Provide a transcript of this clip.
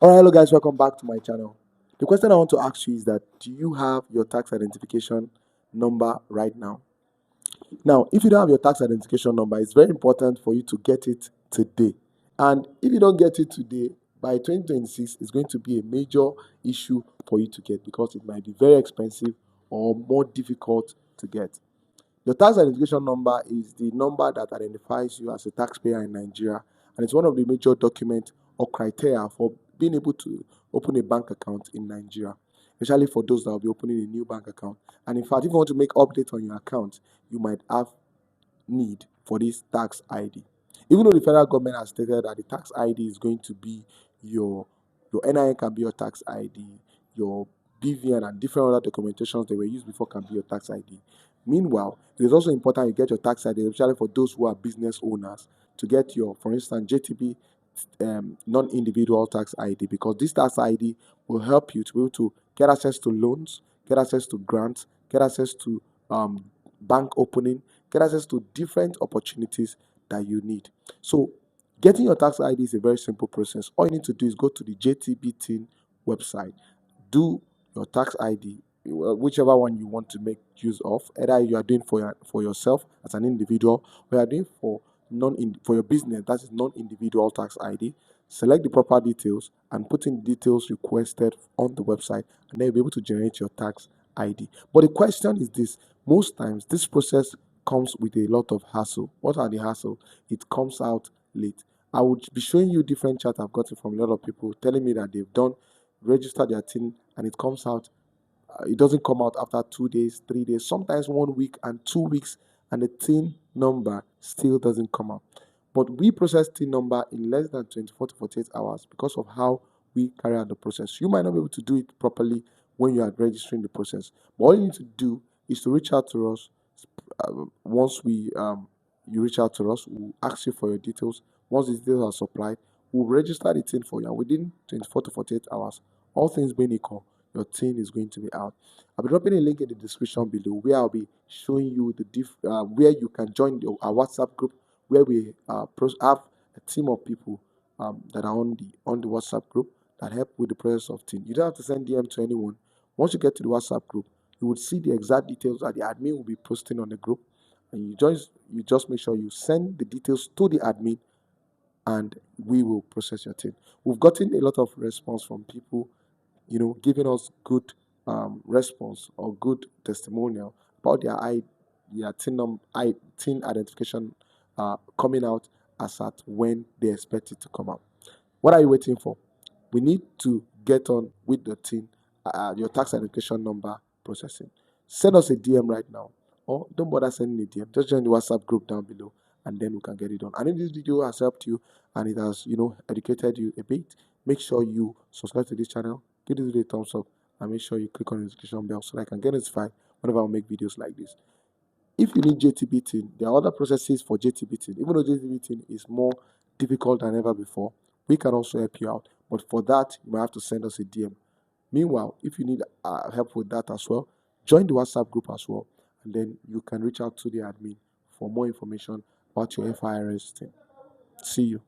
Alright, hello guys, welcome back to my channel. The question I want to ask you is that do you have your tax identification number right now? Now, if you don't have your tax identification number, it's very important for you to get it today. And if you don't get it today, by 2026, it's going to be a major issue for you to get because it might be very expensive or more difficult to get. Your tax identification number is the number that identifies you as a taxpayer in Nigeria, and it's one of the major documents or criteria for being able to open a bank account in Nigeria, especially for those that will be opening a new bank account. And in fact, if you want to make updates on your account, you might have need for this tax ID. Even though the federal government has stated that the tax ID is going to be your NIN can be your tax ID, your BVN and different other documentations that were used before can be your tax ID. Meanwhile, it is also important you get your tax ID, especially for those who are business owners, to get your, for instance, JTB non-individual tax ID, because this tax ID will help you to be able to get access to loans, get access to grants, get access to bank opening, get access to different opportunities that you need. So getting your tax ID is a very simple process. All you need to do is go to the JTB team website, do your tax ID, whichever one you want to make use of. Either you are doing for yourself as an individual, or you are doing for your business, that is non-individual tax ID. Select the proper details and put in the details requested on the website, and then you'll be able to generate your tax ID. But the question is this: most times this process comes with a lot of hassle. What are the hassle? It comes out late. I would be showing you different chat I've gotten from a lot of people telling me that they've done register their TIN and it comes out. It doesn't come out after 2 days, 3 days, sometimes 1 week and 2 weeks, and the TIN number still doesn't come out. But we process TIN number in less than 24 to 48 hours because of how we carry out the process. You might not be able to do it properly when you are registering the process. But all you need to do is to reach out to us. Once you reach out to us, we'll ask you for your details. Once the details are supplied, we'll register the TIN for you. And within 24 to 48 hours, all things being equal, your TIN is going to be out. I'll be dropping a link in the description below where I'll be showing you the where you can join our WhatsApp group, where we have a team of people that are on the WhatsApp group that help with the process of TIN. You don't have to send DM to anyone. Once you get to the WhatsApp group, you would see the exact details that the admin will be posting on the group, and you just make sure you send the details to the admin, and we will process your TIN. We've gotten a lot of response from people, giving us good response or good testimonial about their TIN identification coming out as at when they expect it to come out. What are you waiting for? We need to get on with the TIN, your tax identification number processing. Send us a DM right now, or don't bother sending a DM. Just join the WhatsApp group down below, and then we can get it done. And if this video has helped you and it has, educated you a bit, make sure you subscribe to this channel, give this video a thumbs up, and make sure you click on the notification bell so that I can get notified whenever I make videos like this. If you need JTB TIN, there are other processes for JTB TIN. Even though JTB TIN is more difficult than ever before, we can also help you out. But for that, you might have to send us a DM. Meanwhile, if you need help with that as well, join the WhatsApp group as well, and then you can reach out to the admin for more information about your FIRS TIN. See you.